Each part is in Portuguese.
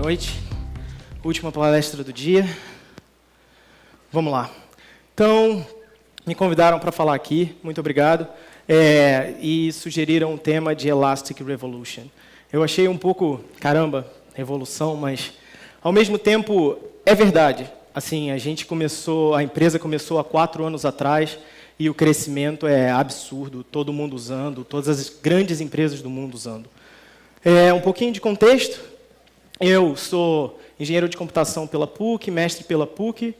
noite. Última palestra do dia. Vamos lá. Então, me convidaram para falar aqui, muito obrigado, e sugeriram um tema de Elastic Revolution. Eu achei um pouco, caramba, revolução, mas ao mesmo tempo é verdade. Assim, a empresa começou há 4 anos atrás e o crescimento é absurdo, todo mundo usando, todas as grandes empresas do mundo usando. Um pouquinho de contexto. Eu sou engenheiro de computação pela PUC, mestre pela PUC.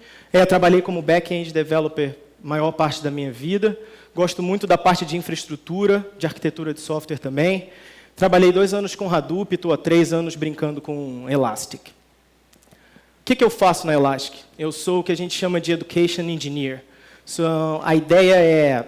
Trabalhei como back-end developer a maior parte da minha vida. Gosto muito da parte de infraestrutura, de arquitetura de software também. Trabalhei 2 anos com Hadoop, estou há 3 anos brincando com Elastic. O que eu faço na Elastic? Eu sou o que a gente chama de Education Engineer. A ideia é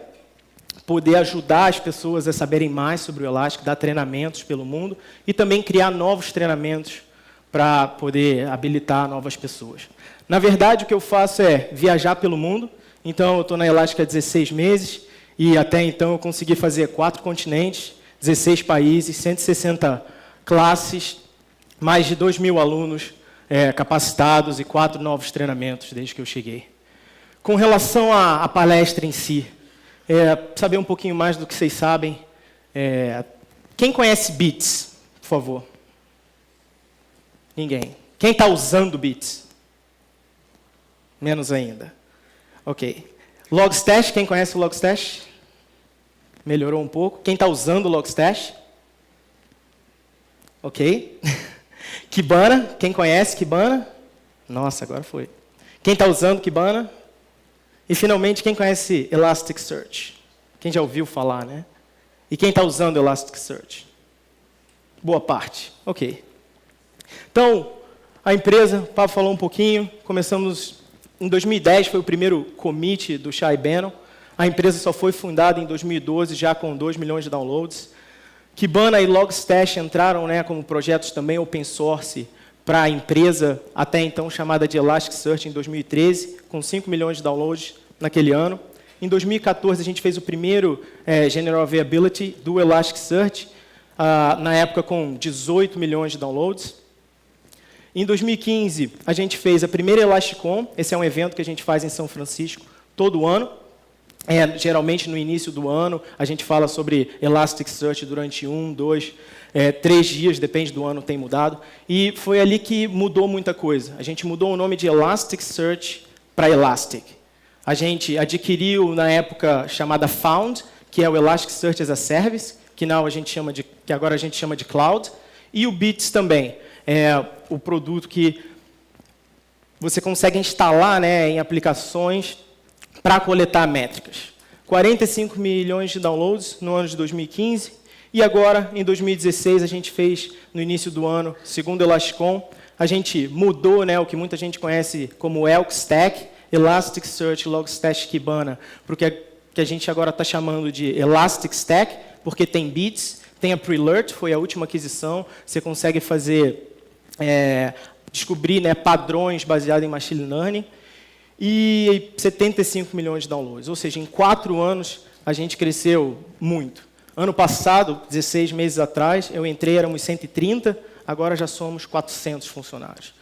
poder ajudar as pessoas a saberem mais sobre o Elastic, dar treinamentos pelo mundo e também criar novos treinamentos para poder habilitar novas pessoas. Na verdade, o que eu faço é viajar pelo mundo. Então, eu estou na Elastic há 16 meses e até então eu consegui fazer 4 continentes, 16 países, 160 classes, mais de 2.000 alunos capacitados e 4 novos treinamentos desde que eu cheguei. Com relação à palestra em si, saber um pouquinho mais do que vocês sabem. Quem conhece Bits, por favor? Ninguém. Quem está usando Bits? Menos ainda. Ok. Logstash, quem conhece o Logstash? Melhorou um pouco. Quem está usando o Logstash? Ok. Kibana, quem conhece Kibana? Nossa, agora foi. Quem está usando Kibana? E, finalmente, quem conhece Elasticsearch? Quem já ouviu falar, né? E quem está usando Elasticsearch? Boa parte. Ok. Então, a empresa, o Pablo falou um pouquinho, começamos em 2010, foi o primeiro commit do Shai Bannon. A empresa só foi fundada em 2012, já com 2 milhões de downloads. Kibana e Logstash entraram como projetos também open source para a empresa, até então chamada de Elasticsearch, em 2013, com 5 milhões de downloads naquele ano. Em 2014, a gente fez o primeiro General Availability do Elasticsearch, na época com 18 milhões de downloads. Em 2015, a gente fez a primeira ElasticCon. Esse é um evento que a gente faz em São Francisco todo ano. Geralmente, no início do ano, a gente fala sobre Elasticsearch durante 1, 2, 3 dias, depende do ano, tem mudado. E foi ali que mudou muita coisa. A gente mudou o nome de Elasticsearch para Elastic. A gente adquiriu, na época, chamada Found, que é o Elasticsearch as a Service, que agora a gente chama de Cloud. E o Bits também. É o produto que você consegue instalar em aplicações para coletar métricas. 45 milhões de downloads no ano de 2015. E agora, em 2016, a gente fez, no início do ano, segundo ElasticCon, a gente mudou o que muita gente conhece como Elk Stack, Elasticsearch, Logstash, Kibana, para o que a gente agora está chamando de Elastic Stack, porque tem Bits, tem a Prelert, foi a última aquisição, você consegue descobrir padrões baseados em Machine Learning, e 75 milhões de downloads. Ou seja, em 4 anos, a gente cresceu muito. Ano passado, 16 meses atrás, eu entrei, éramos 130, agora já somos 400 funcionários.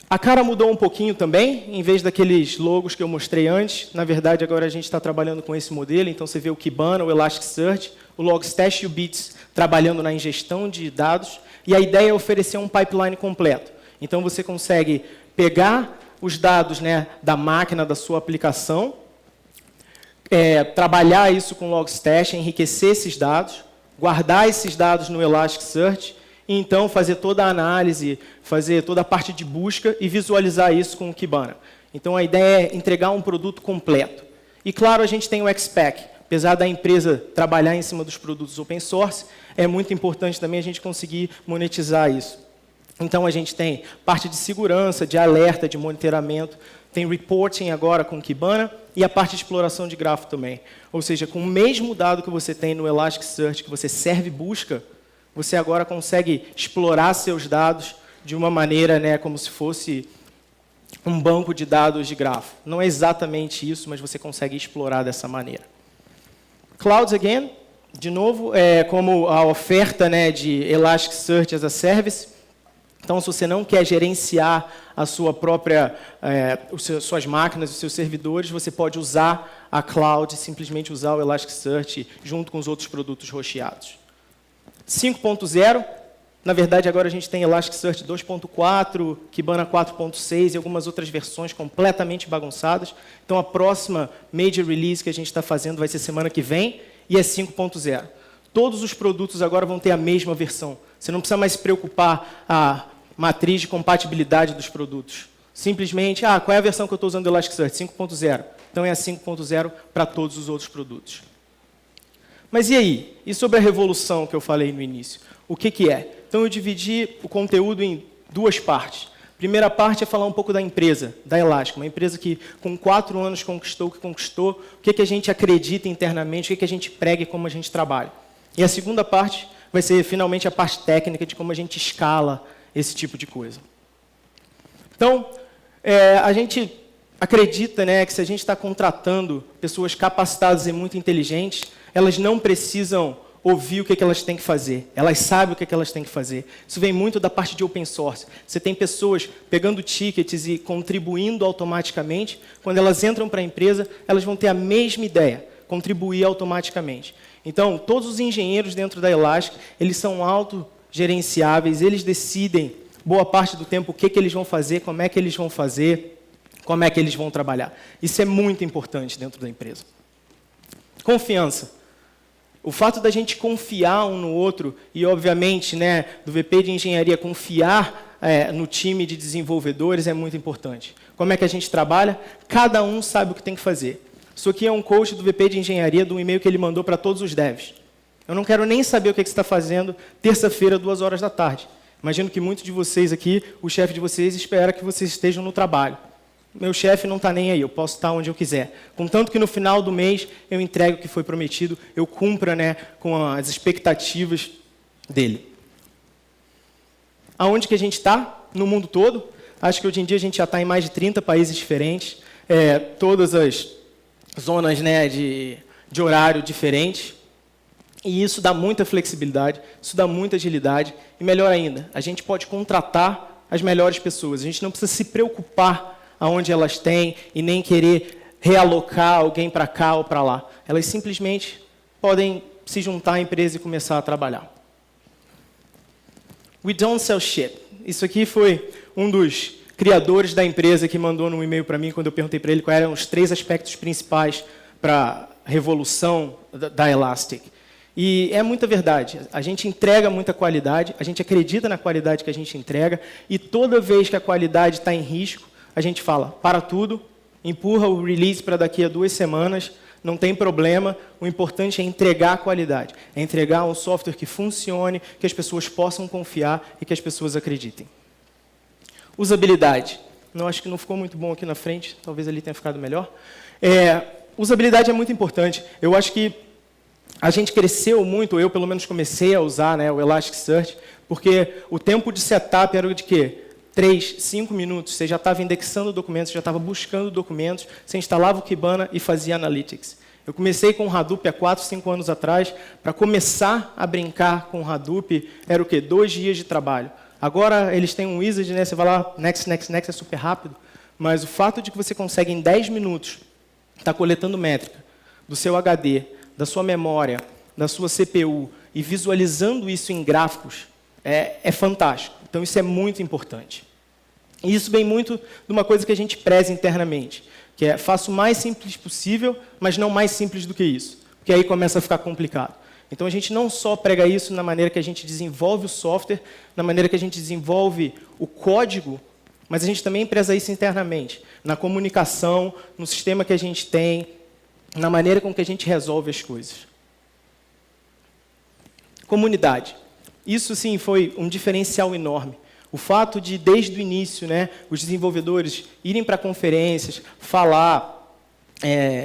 A cara mudou um pouquinho também, em vez daqueles logos que eu mostrei antes. Na verdade, agora a gente está trabalhando com esse modelo, então você vê o Kibana, o Elasticsearch, o Logstash e o Bits trabalhando na ingestão de dados, e a ideia é oferecer um pipeline completo. Então, você consegue pegar os dados da máquina da sua aplicação, trabalhar isso com o Logstash, enriquecer esses dados, guardar esses dados no Elasticsearch, e então fazer toda a análise, fazer toda a parte de busca e visualizar isso com o Kibana. Então, a ideia é entregar um produto completo. E, claro, a gente tem o XPack. Apesar da empresa trabalhar em cima dos produtos open source, é muito importante também a gente conseguir monetizar isso. Então, a gente tem parte de segurança, de alerta, de monitoramento, tem reporting agora com o Kibana e a parte de exploração de grafo também. Ou seja, com o mesmo dado que você tem no Elasticsearch, que você serve busca, você agora consegue explorar seus dados de uma maneira como se fosse um banco de dados de grafo. Não é exatamente isso, mas você consegue explorar dessa maneira. Clouds again, de novo, como a oferta, né, de Elasticsearch as a Service. Então, se você não quer gerenciar a sua própria, suas máquinas, os seus servidores, você pode usar a cloud, simplesmente usar o Elasticsearch junto com os outros produtos rocheados. 5.0, na verdade, agora a gente tem Elasticsearch 2.4, Kibana 4.6 e algumas outras versões completamente bagunçadas. Então, a próxima major release que a gente está fazendo vai ser semana que vem e é 5.0. Todos os produtos agora vão ter a mesma versão. Você não precisa mais se preocupar a matriz de compatibilidade dos produtos. Simplesmente, qual é a versão que eu estou usando do Elasticsearch? 5.0. Então, é a 5.0 para todos os outros produtos. Mas e aí? E sobre a revolução que eu falei no início? O que é? Então, eu dividi o conteúdo em duas partes. A primeira parte é falar um pouco da empresa, da Elastic, uma empresa que, com 4 anos, conquistou o que conquistou, o que a gente acredita internamente, o que a gente prega e como a gente trabalha. E a segunda parte vai ser, finalmente, a parte técnica de como a gente escala esse tipo de coisa. Então, a gente acredita, né, que se a gente está contratando pessoas capacitadas e muito inteligentes, elas não precisam ouvir o que elas têm que fazer. Elas sabem o que elas têm que fazer. Isso vem muito da parte de open source. Você tem pessoas pegando tickets e contribuindo automaticamente. Quando elas entram para a empresa, elas vão ter a mesma ideia, contribuir automaticamente. Então, todos os engenheiros dentro da Elastic, eles são autogerenciáveis, eles decidem boa parte do tempo o que eles vão fazer, como é que eles vão fazer, como é que eles vão trabalhar. Isso é muito importante dentro da empresa. Confiança. O fato da gente confiar um no outro e, obviamente, né, do VP de engenharia confiar no time de desenvolvedores é muito importante. Como é que a gente trabalha? Cada um sabe o que tem que fazer. Isso aqui é um coach do VP de engenharia, de um e-mail que ele mandou para todos os devs. Eu não quero nem saber o que você está fazendo terça-feira, 2 horas da tarde. Imagino que muitos de vocês aqui, o chefe de vocês, espera que vocês estejam no trabalho. Meu chefe não está nem aí, eu posso estar onde eu quiser. Contanto que no final do mês eu entregue o que foi prometido, eu cumpra, né, com as expectativas dele. Aonde que a gente está? No mundo todo. Acho que hoje em dia a gente já está em mais de 30 países diferentes, todas as zonas, né, de horário diferentes. E isso dá muita flexibilidade, isso dá muita agilidade. E melhor ainda, a gente pode contratar as melhores pessoas. A gente não precisa se preocupar aonde elas têm e nem querer realocar alguém para cá ou para lá. Elas simplesmente podem se juntar à empresa e começar a trabalhar. We don't sell shit. Isso aqui foi um dos criadores da empresa que mandou um e-mail para mim quando eu perguntei para ele quais eram os 3 aspectos principais para a revolução da Elastic. E é muita verdade. A gente entrega muita qualidade, a gente acredita na qualidade que a gente entrega, e toda vez que a qualidade está em risco, a gente fala, para tudo, empurra o release para daqui a 2 semanas, não tem problema, o importante é entregar a qualidade, é entregar um software que funcione, que as pessoas possam confiar e que as pessoas acreditem. Usabilidade. Não, acho que não ficou muito bom aqui na frente, talvez ali tenha ficado melhor. Usabilidade é muito importante. Eu acho que a gente cresceu muito, eu pelo menos comecei a usar, né, o Elasticsearch, porque o tempo de setup era de quê? 3, 5 minutos, você já estava indexando documentos, já estava buscando documentos, você instalava o Kibana e fazia Analytics. Eu comecei com o Hadoop há 4, 5 anos atrás, para começar a brincar com o Hadoop, era o quê? 2 dias de trabalho. Agora eles têm um wizard, né? Você vai lá, next, é super rápido, mas o fato de que você consegue em 10 minutos estar coletando métrica do seu HD, da sua memória, da sua CPU e visualizando isso em gráficos, é fantástico. Então, isso é muito importante. E isso vem muito de uma coisa que a gente preza internamente, que é faça o mais simples possível, mas não mais simples do que isso, porque aí começa a ficar complicado. Então, a gente não só prega isso na maneira que a gente desenvolve o software, na maneira que a gente desenvolve o código, mas a gente também preza isso internamente, na comunicação, no sistema que a gente tem, na maneira com que a gente resolve as coisas. Comunidade. Isso, sim, foi um diferencial enorme. O fato de, desde o início, né, os desenvolvedores irem para conferências, falar,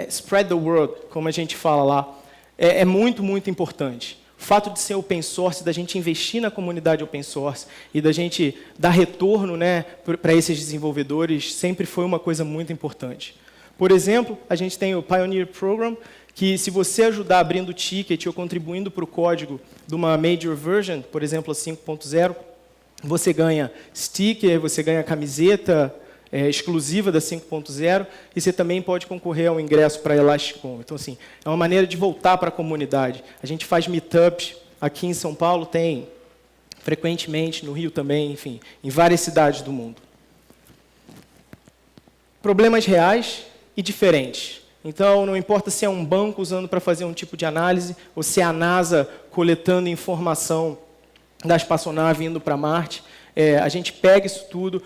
spread the word, como a gente fala lá, é muito, muito importante. O fato de ser open source, da gente investir na comunidade open source e da gente dar retorno, né, para esses desenvolvedores, sempre foi uma coisa muito importante. Por exemplo, a gente tem o Pioneer Program, que se você ajudar abrindo o ticket ou contribuindo para o código de uma major version, por exemplo, a 5.0, você ganha sticker, você ganha camiseta exclusiva da 5.0 e você também pode concorrer ao ingresso para a ElasticCon. Então, assim, é uma maneira de voltar para a comunidade. A gente faz meetups aqui em São Paulo, tem frequentemente, no Rio também, enfim, em várias cidades do mundo. Problemas reais e diferentes. Então, não importa se é um banco usando para fazer um tipo de análise, ou se é a NASA coletando informação da espaçonave indo para Marte, a gente pega isso tudo,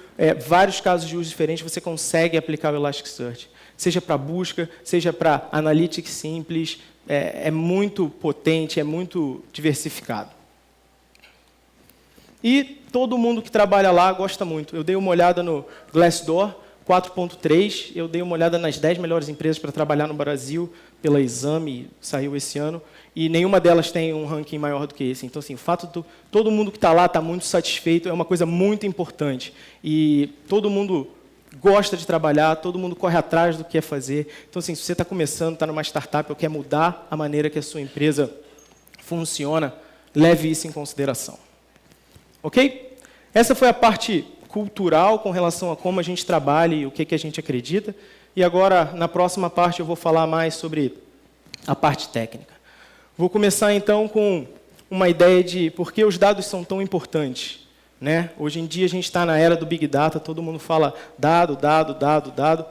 vários casos de uso diferentes, você consegue aplicar o Elasticsearch. Seja para busca, seja para analytics simples, é muito potente, é muito diversificado. E todo mundo que trabalha lá gosta muito. Eu dei uma olhada no Glassdoor, 4.3, eu dei uma olhada nas 10 melhores empresas para trabalhar no Brasil, pela Exame, saiu esse ano, e nenhuma delas tem um ranking maior do que esse. Então, assim, o fato de todo mundo que está lá está muito satisfeito é uma coisa muito importante. E todo mundo gosta de trabalhar, todo mundo corre atrás do que quer fazer. Então, assim, se você está começando, está numa startup ou quer mudar a maneira que a sua empresa funciona, leve isso em consideração. Ok? Essa foi a parte cultural com relação a como a gente trabalha e o que a gente acredita. E agora, na próxima parte, eu vou falar mais sobre a parte técnica. Vou começar, então, com uma ideia de por que os dados são tão importantes. Né? Hoje em dia, a gente está na era do Big Data, todo mundo fala dado, dado, dado, dado.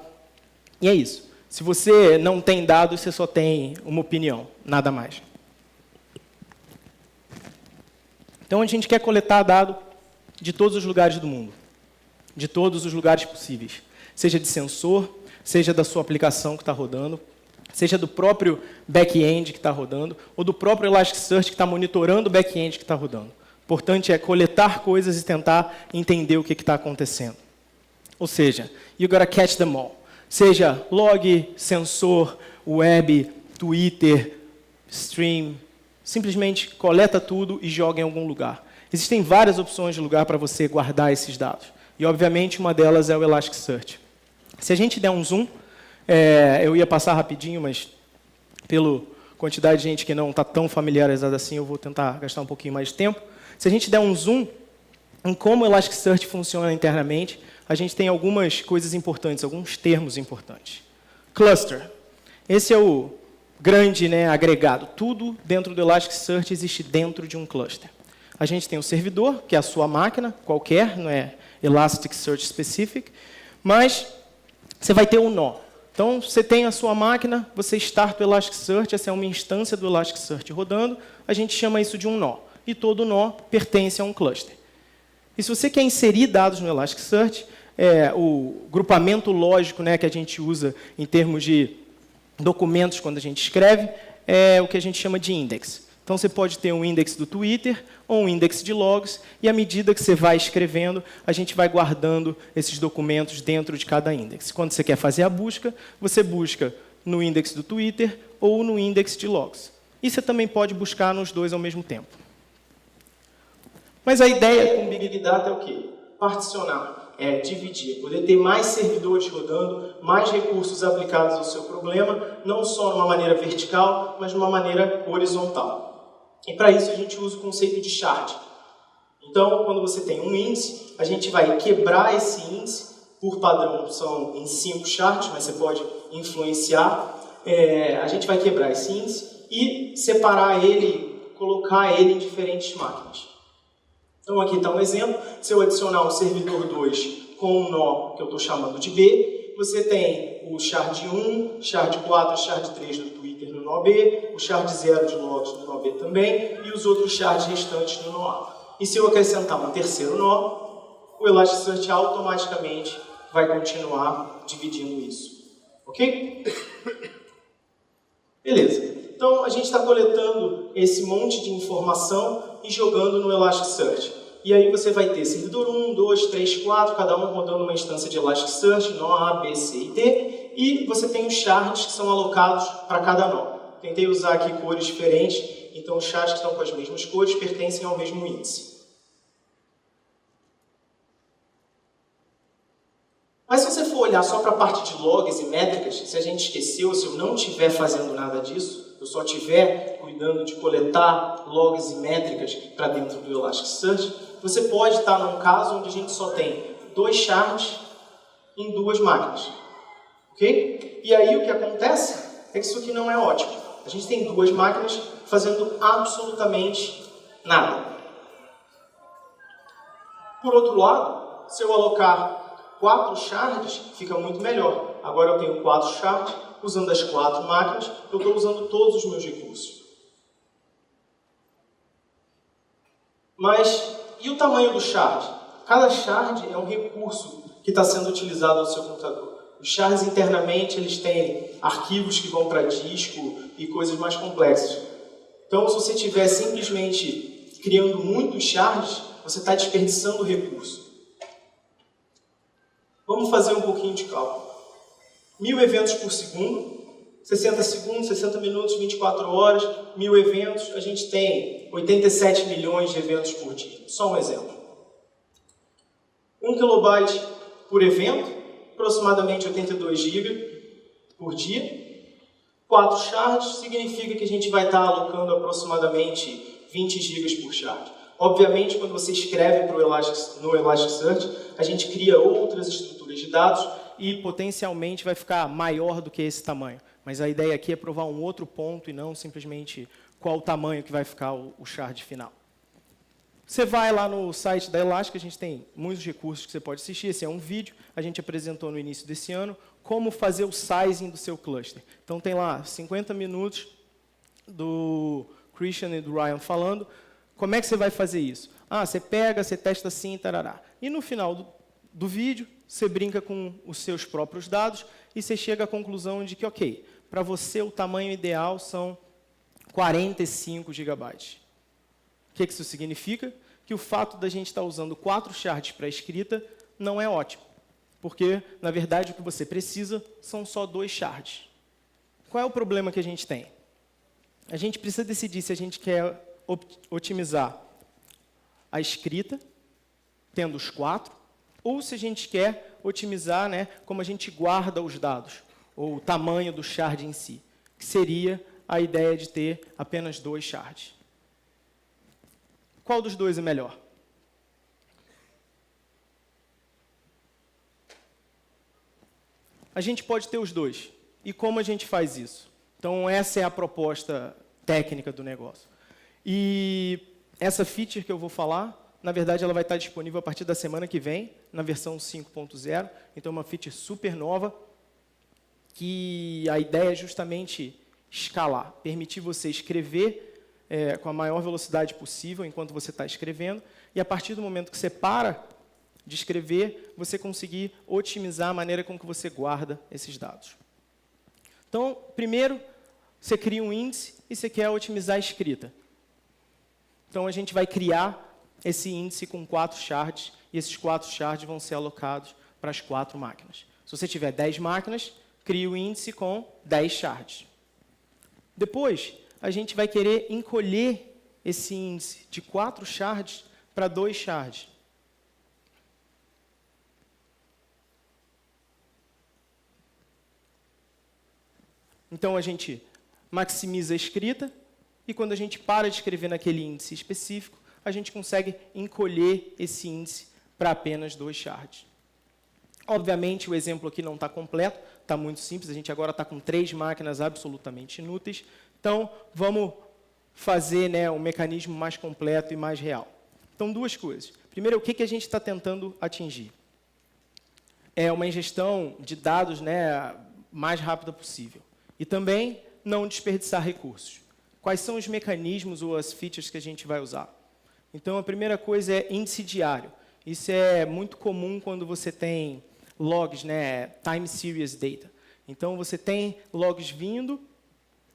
E é isso. Se você não tem dados, você só tem uma opinião, nada mais. Então, a gente quer coletar dado de todos os lugares do mundo, de todos os lugares possíveis, seja de sensor, seja da sua aplicação que está rodando, seja do próprio back-end que está rodando, ou do próprio Elasticsearch que está monitorando o back-end que está rodando. O importante é coletar coisas e tentar entender o que está acontecendo. Ou seja, you gotta catch them all. Seja log, sensor, web, Twitter, stream, simplesmente coleta tudo e joga em algum lugar. Existem várias opções de lugar para você guardar esses dados. E, obviamente, uma delas é o Elasticsearch. Se a gente der um zoom, eu ia passar rapidinho, mas pela quantidade de gente que não está tão familiarizada assim, eu vou tentar gastar um pouquinho mais de tempo. Se a gente der um zoom em como o Elasticsearch funciona internamente, a gente tem algumas coisas importantes, alguns termos importantes. Cluster. Esse é o grande, né, agregado. Tudo dentro do Elasticsearch existe dentro de um cluster. A gente tem o servidor, que é a sua máquina, qualquer, não é Elasticsearch Specific, mas você vai ter um nó. Então, você tem a sua máquina, você starta o Elasticsearch, essa é uma instância do Elasticsearch rodando, a gente chama isso de um nó. E todo nó pertence a um cluster. E se você quer inserir dados no Elasticsearch, o grupamento lógico, né, que a gente usa em termos de documentos quando a gente escreve, é o que a gente chama de index. Então, você pode ter um index do Twitter ou um index de logs, e à medida que você vai escrevendo, a gente vai guardando esses documentos dentro de cada index. Quando você quer fazer a busca, você busca no index do Twitter ou no index de logs. E você também pode buscar nos dois ao mesmo tempo. Mas a ideia com Big Data é o quê? Particionar, dividir, poder ter mais servidores rodando, mais recursos aplicados ao seu problema, não só de uma maneira vertical, mas de uma maneira horizontal. E para isso a gente usa o conceito de shard. Então, quando você tem um índice, a gente vai quebrar esse índice, por padrão são em 5 shards, mas você pode influenciar. A gente vai quebrar esse índice e separar ele, colocar ele em diferentes máquinas. Então, aqui está um exemplo. Se eu adicionar um servidor 2 com um nó que eu estou chamando de B, você tem o shard 1, shard 4 e shard 3 do Twitter no nó B, o shard 0 de logs no nó B também, e os outros shards restantes no nó A. E se eu acrescentar um terceiro nó, o Elasticsearch automaticamente vai continuar dividindo isso. Ok? Beleza. Então, a gente está coletando esse monte de informação e jogando no Elasticsearch. E aí você vai ter servidor 1, 2, 3, 4, cada um rodando uma instância de Elasticsearch, nó A, B, C e D, e você tem os shards que são alocados para cada nó. Tentei usar aqui cores diferentes, então os shards que estão com as mesmas cores pertencem ao mesmo índice. Mas se você for olhar só para a parte de logs e métricas, se a gente esqueceu, se eu não estiver fazendo nada disso, eu só estiver cuidando de coletar logs e métricas para dentro do Elasticsearch, você pode estar num caso onde a gente só tem 2 shards em 2 máquinas. Ok? E aí o que acontece é que isso aqui não é ótimo. A gente tem 2 máquinas fazendo absolutamente nada. Por outro lado, se eu alocar 4 shards, fica muito melhor. Agora eu tenho 4 shards, usando as 4 máquinas, eu estou usando todos os meus recursos. Mas, e o tamanho do shard? Cada shard é um recurso que está sendo utilizado no seu computador. Os shards internamente eles têm arquivos que vão para disco e coisas mais complexas. Então, se você estiver simplesmente criando muitos shards, você está desperdiçando o recurso. Vamos fazer um pouquinho de cálculo. 1000 eventos por segundo, 60 segundos, 60 minutos, 24 horas, 1000 eventos, a gente tem 87 milhões de eventos por dia. Só um exemplo. 1 kilobyte por evento, aproximadamente 82 GB por dia. 4 shards significa que a gente vai estar alocando aproximadamente 20 GB por shard. Obviamente, quando você escreve no Elasticsearch, a gente cria outras estruturas de dados e potencialmente vai ficar maior do que esse tamanho. Mas a ideia aqui é provar um outro ponto e não simplesmente qual o tamanho que vai ficar o shard final. Você vai lá no site da Elastic, a gente tem muitos recursos que você pode assistir. Esse é um vídeo, a gente apresentou no início desse ano, como fazer o sizing do seu cluster. Então tem lá 50 minutos do Christian e do Ryan falando. Como é que você vai fazer isso? Ah, você pega, você testa assim, tarará. E no final do vídeo, você brinca com os seus próprios dados e você chega à conclusão de que, ok, para você o tamanho ideal são 45 GB. O que isso significa? Que o fato da gente estar usando 4 shards para escrita não é ótimo. Porque, na verdade, o que você precisa são só 2 shards. Qual é o problema que a gente tem? A gente precisa decidir se a gente quer otimizar a escrita, tendo os 4, ou se a gente quer otimizar, né, como a gente guarda os dados, ou o tamanho do shard em si, que seria a ideia de ter apenas 2 shards. Qual dos dois é melhor? A gente pode ter os dois. E como a gente faz isso? Então, essa é a proposta técnica do negócio. E essa feature que eu vou falar, na verdade, ela vai estar disponível a partir da semana que vem, na versão 5.0. Então, é uma feature super nova, que a ideia é justamente escalar, permitir você escrever com a maior velocidade possível enquanto você está escrevendo, e a partir do momento que você para de escrever, você conseguir otimizar a maneira com que você guarda esses dados. Então, primeiro, você cria um índice e você quer otimizar a escrita. Então, a gente vai criar esse índice com 4 shards, e esses 4 shards vão ser alocados para as 4 máquinas. Se você tiver 10 máquinas, crie o índice com 10 shards. Depois, a gente vai querer encolher esse índice de 4 shards para 2 shards. Então, a gente maximiza a escrita, e quando a gente para de escrever naquele índice específico, a gente consegue encolher esse índice para apenas 2 shards. Obviamente, o exemplo aqui não está completo, está muito simples, a gente agora está com 3 máquinas absolutamente inúteis. Então, vamos fazer, né, um mecanismo mais completo e mais real. Então, 2 coisas. Primeiro, o que a gente está tentando atingir? É uma ingestão de dados, né, mais rápida possível. E também não desperdiçar recursos. Quais são os mecanismos ou as features que a gente vai usar? Então, a primeira coisa é índice diário. Isso é muito comum quando você tem logs, né, time series data. Então, você tem logs vindo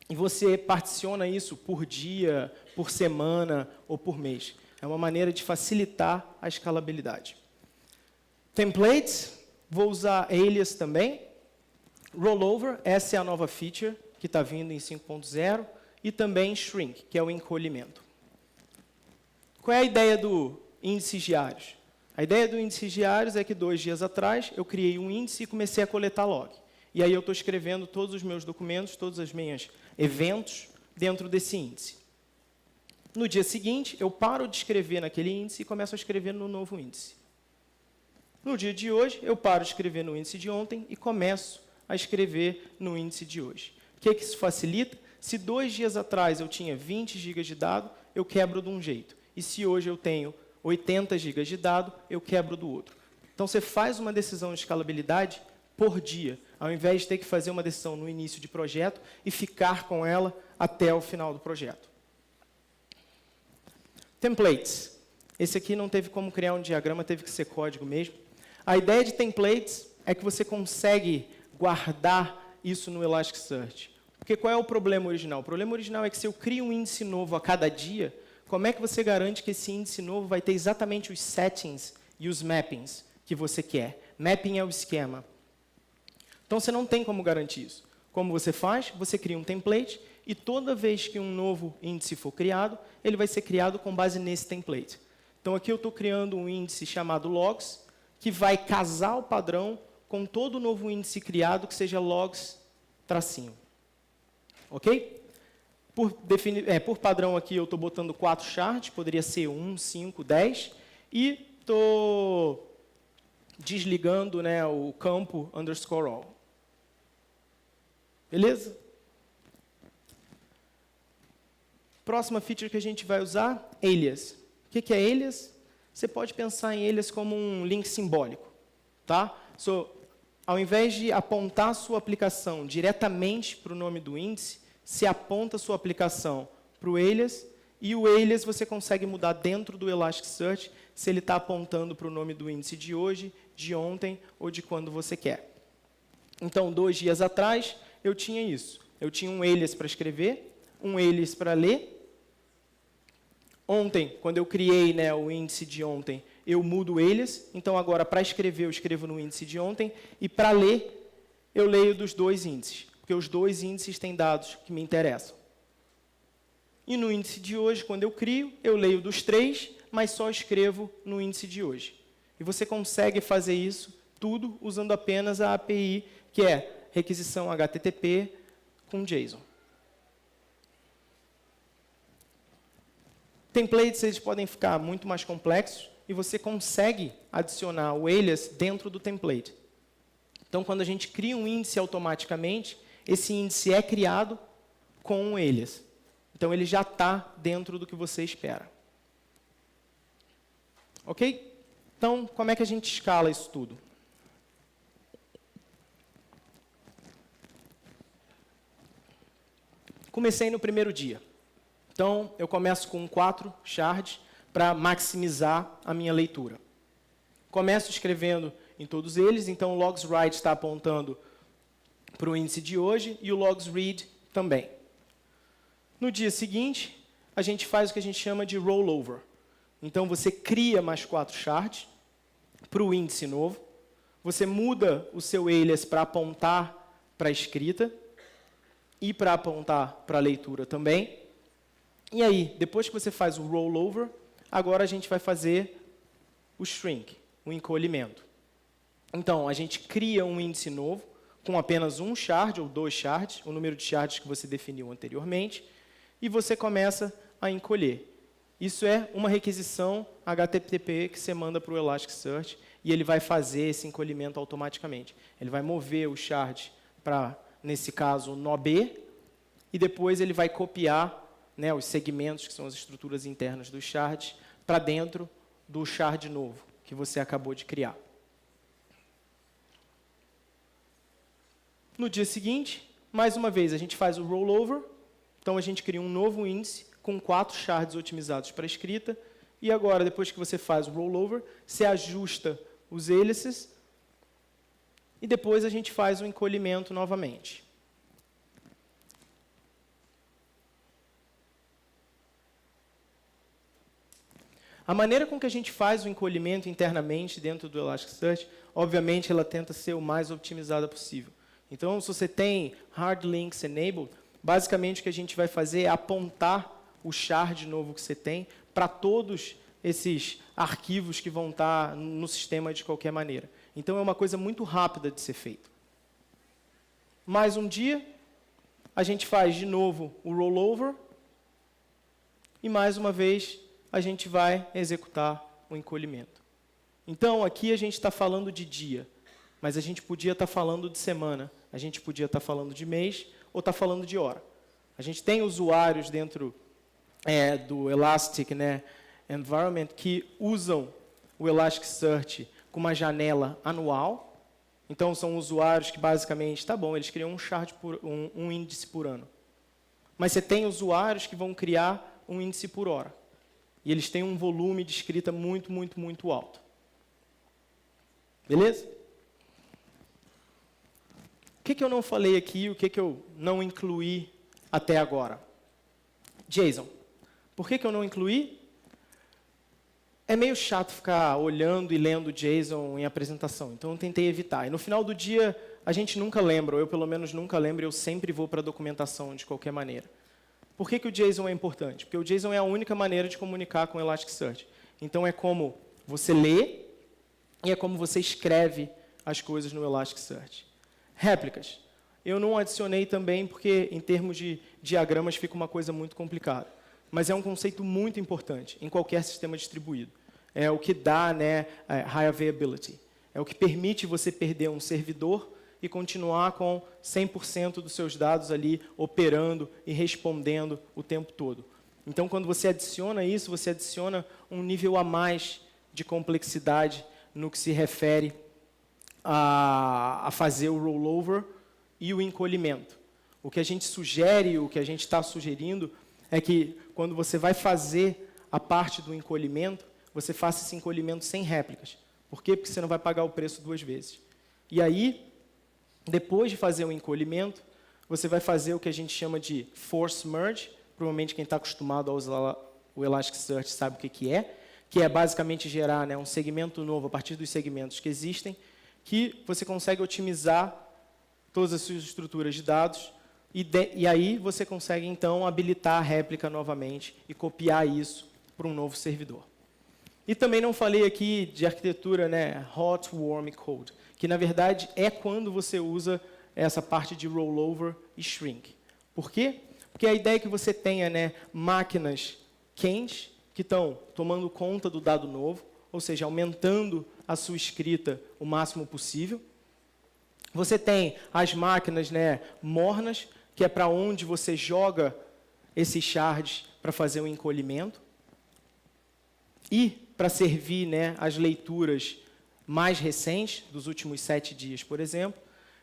e você particiona isso por dia, por semana ou por mês. É uma maneira de facilitar a escalabilidade. Templates, vou usar alias também. Rollover, essa é a nova feature que está vindo em 5.0. E também shrink, que é o encolhimento. Qual é a ideia do índices diários? A ideia do índice diários é que 2 dias atrás eu criei um índice e comecei a coletar log. E aí eu estou escrevendo todos os meus documentos, todos os meus eventos dentro desse índice. No dia seguinte, eu paro de escrever naquele índice e começo a escrever no novo índice. No dia de hoje, eu paro de escrever no índice de ontem e começo a escrever no índice de hoje. O que isso facilita? Se 2 dias atrás eu tinha 20 GB de dado, eu quebro de um jeito. E se hoje eu tenho 80 GB de dado, eu quebro do outro. Então, você faz uma decisão de escalabilidade por dia, ao invés de ter que fazer uma decisão no início de projeto e ficar com ela até o final do projeto. Templates. Esse aqui não teve como criar um diagrama, teve que ser código mesmo. A ideia de templates é que você consegue guardar isso no Elasticsearch. Porque qual é o problema original? O problema original é que se eu crio um índice novo a cada dia, como é que você garante que esse índice novo vai ter exatamente os settings e os mappings que você quer? Mapping é o esquema. Então, você não tem como garantir isso. Como você faz? Você cria um template e toda vez que um novo índice for criado, ele vai ser criado com base nesse template. Então, aqui eu estou criando um índice chamado logs, que vai casar o padrão com todo novo índice criado que seja logs tracinho. Ok? Por padrão aqui, eu estou botando 4 shards, poderia ser 1, 5, 10, e estou desligando, né, o campo _all. Beleza? Próxima feature que a gente vai usar, alias. O que é alias? Você pode pensar em alias como um link simbólico. Tá? Ao invés de apontar a sua aplicação diretamente para o nome do índice, se aponta a sua aplicação para o alias, e o alias você consegue mudar dentro do Elasticsearch se ele está apontando para o nome do índice de hoje, de ontem ou de quando você quer. Então, 2 dias atrás, eu tinha isso. Eu tinha um alias para escrever, um alias para ler. Ontem, quando eu criei, né, o índice de ontem, eu mudo o alias. Então, agora, para escrever, eu escrevo no índice de ontem. E para ler, eu leio dos 2 índices. Porque os 2 índices têm dados que me interessam. E no índice de hoje, quando eu crio, eu leio dos 3, mas só escrevo no índice de hoje. E você consegue fazer isso tudo usando apenas a API, que é requisição HTTP com JSON. Templates eles podem ficar muito mais complexos e você consegue adicionar o alias dentro do template. Então, quando a gente cria um índice automaticamente, esse índice é criado com um alias. Então, ele já está dentro do que você espera. Ok? Então, como é que a gente escala isso tudo? Comecei no primeiro dia. Então, eu começo com 4 shards para maximizar a minha leitura. Começo escrevendo em todos eles, então o logsWrite está apontando para o índice de hoje e o logsRead também. No dia seguinte, a gente faz o que a gente chama de rollover. Então, você cria mais 4 shards para o índice novo, você muda o seu alias para apontar para a escrita e para apontar para a leitura também. E aí, depois que você faz o rollover, agora a gente vai fazer o shrink, o encolhimento. Então, a gente cria um índice novo com apenas 1 shard ou 2 shards, o número de shards que você definiu anteriormente, e você começa a encolher. Isso é uma requisição HTTP que você manda para o Elasticsearch e ele vai fazer esse encolhimento automaticamente. Ele vai mover o shard para, nesse caso, o nó B, e depois ele vai copiar, né, os segmentos, que são as estruturas internas dos shards, para dentro do shard novo que você acabou de criar. No dia seguinte, mais uma vez, a gente faz o rollover. Então, a gente cria um novo índice com 4 shards otimizados para escrita. E agora, depois que você faz o rollover, você ajusta os aliases. E depois a gente faz o encolhimento novamente. A maneira com que a gente faz o encolhimento internamente dentro do Elasticsearch, obviamente, ela tenta ser o mais otimizada possível. Então, se você tem hard links enabled, basicamente o que a gente vai fazer é apontar o shard novo que você tem para todos esses arquivos que vão estar no sistema de qualquer maneira. Então, é uma coisa muito rápida de ser feita. Mais um dia, a gente faz de novo o rollover e, mais uma vez, a gente vai executar o encolhimento. Então, aqui a gente está falando de dia, mas a gente podia estar falando de semana, a gente podia estar falando de mês ou estar falando de hora. A gente tem usuários dentro do Elastic, né, Environment que usam o Elasticsearch com uma janela anual. Então, são usuários que, basicamente, tá bom, eles criam um índice por ano. Mas você tem usuários que vão criar um índice por hora. E eles têm um volume de escrita muito, muito, muito alto. Beleza? O que eu não falei aqui, o que eu não incluí até agora? JSON. Por que eu não incluí? É meio chato ficar olhando e lendo JSON em apresentação, então eu tentei evitar. E no final do dia, a gente nunca lembra, ou eu pelo menos nunca lembro, eu sempre vou para a documentação de qualquer maneira. Por que o JSON é importante? Porque o JSON é a única maneira de comunicar com o Elasticsearch. Então, é como você lê e é como você escreve as coisas no Elasticsearch. Réplicas. Eu não adicionei também porque, em termos de diagramas, fica uma coisa muito complicada. Mas é um conceito muito importante em qualquer sistema distribuído. É o que dá, né, high availability. É o que permite você perder um servidor e continuar com 100% dos seus dados ali operando e respondendo o tempo todo. Então, quando você adiciona isso, você adiciona um nível a mais de complexidade no que se refere a fazer o rollover e o encolhimento. O que a gente sugere, o que a gente está sugerindo, é que quando você vai fazer a parte do encolhimento, você faça esse encolhimento sem réplicas. Por quê? Porque você não vai pagar o preço 2 vezes. E aí, depois de fazer o encolhimento, você vai fazer o que a gente chama de force merge. Provavelmente quem está acostumado a usar o Elasticsearch sabe o que é basicamente gerar, né, um segmento novo a partir dos segmentos que existem, que você consegue otimizar todas as suas estruturas de dados, e aí você consegue, então, habilitar a réplica novamente e copiar isso para um novo servidor. E também não falei aqui de arquitetura, né, hot, warm code, que, na verdade, é quando você usa essa parte de rollover e shrink. Por quê? Porque a ideia é que você tenha, né, máquinas quentes que estão tomando conta do dado novo, ou seja, aumentando a sua escrita o máximo possível. Você tem as máquinas, né, mornas, que é para onde você joga esses shards para fazer o encolhimento. E para servir, né, as leituras mais recentes, dos últimos 7 dias, por exemplo.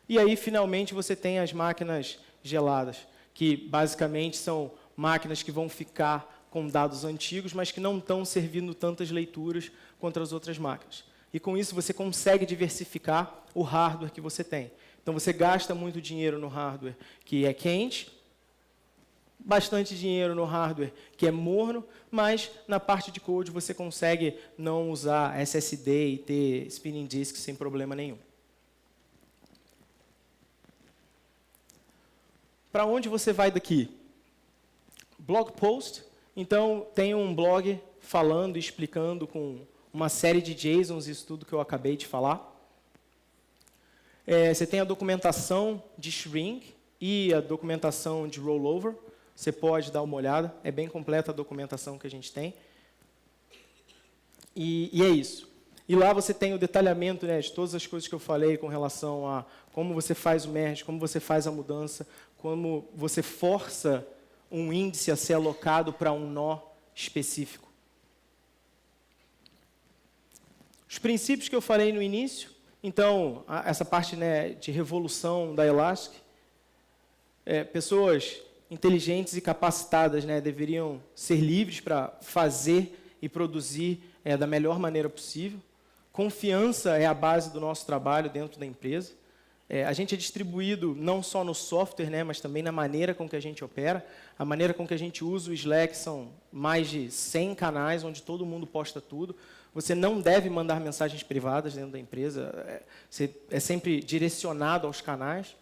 E aí, finalmente, você tem as máquinas geladas, que basicamente são máquinas que vão ficar com dados antigos, mas que não estão servindo tantas leituras quanto as outras máquinas. E com isso você consegue diversificar o hardware que você tem. Então você gasta muito dinheiro no hardware que é quente, bastante dinheiro no hardware que é morno, mas na parte de code você consegue não usar SSD e ter spinning disk sem problema nenhum. Para onde você vai daqui? Blog post. Então, tem um blog falando e explicando com uma série de JSONs, isso tudo que eu acabei de falar. Você tem a documentação de shrink e a documentação de rollover. Você pode dar uma olhada, é bem completa a documentação que a gente tem. E é isso. E lá você tem o detalhamento, né, de todas as coisas que eu falei com relação a como você faz o merge, como você faz a mudança, como você força um índice a ser alocado para um nó específico. Os princípios que eu falei no início, então, essa parte, né, de revolução da Elastic, pessoas inteligentes e capacitadas, né, deveriam ser livres para fazer e produzir da melhor maneira possível. Confiança é a base do nosso trabalho dentro da empresa. A gente é distribuído não só no software, né, mas também na maneira com que a gente opera. A maneira com que a gente usa o Slack são mais de 100 canais, onde todo mundo posta tudo. Você não deve mandar mensagens privadas dentro da empresa. Você é sempre direcionado aos canais.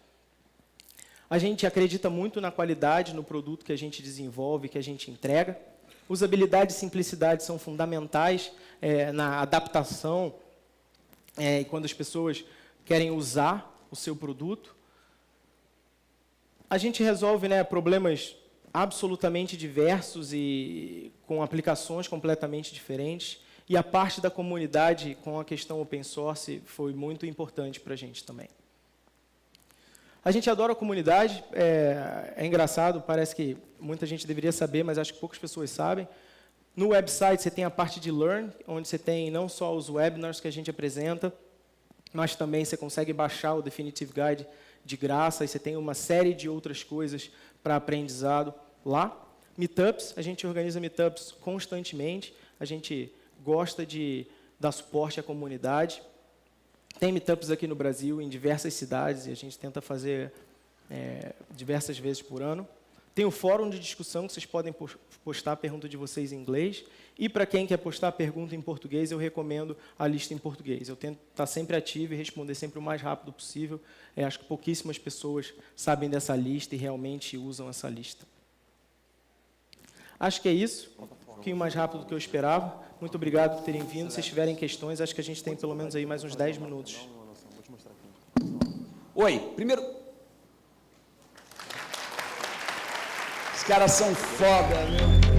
A gente acredita muito na qualidade, no produto que a gente desenvolve, que a gente entrega. Usabilidade e simplicidade são fundamentais na adaptação e quando as pessoas querem usar o seu produto. A gente resolve, né, problemas absolutamente diversos e com aplicações completamente diferentes. E a parte da comunidade com a questão open source foi muito importante para a gente também. A gente adora a comunidade, é engraçado, parece que muita gente deveria saber, mas acho que poucas pessoas sabem. No website você tem a parte de Learn, onde você tem não só os webinars que a gente apresenta, mas também você consegue baixar o Definitive Guide de graça, e você tem uma série de outras coisas para aprendizado lá. Meetups, a gente organiza meetups constantemente, a gente gosta de dar suporte à comunidade. Tem meetups aqui no Brasil, em diversas cidades, e a gente tenta fazer diversas vezes por ano. Tem o fórum de discussão, que vocês podem postar a pergunta de vocês em inglês. E para quem quer postar a pergunta em português, eu recomendo a lista em português. Eu tento estar sempre ativo e responder sempre o mais rápido possível. Acho que pouquíssimas pessoas sabem dessa lista e realmente usam essa lista. Acho que é isso. Um pouquinho mais rápido do que eu esperava. Muito obrigado por terem vindo. Se tiverem questões, acho que a gente tem pelo menos aí mais uns 10 minutos. Vou te mostrar aqui. Oi, primeiro... Os caras são foda, meu.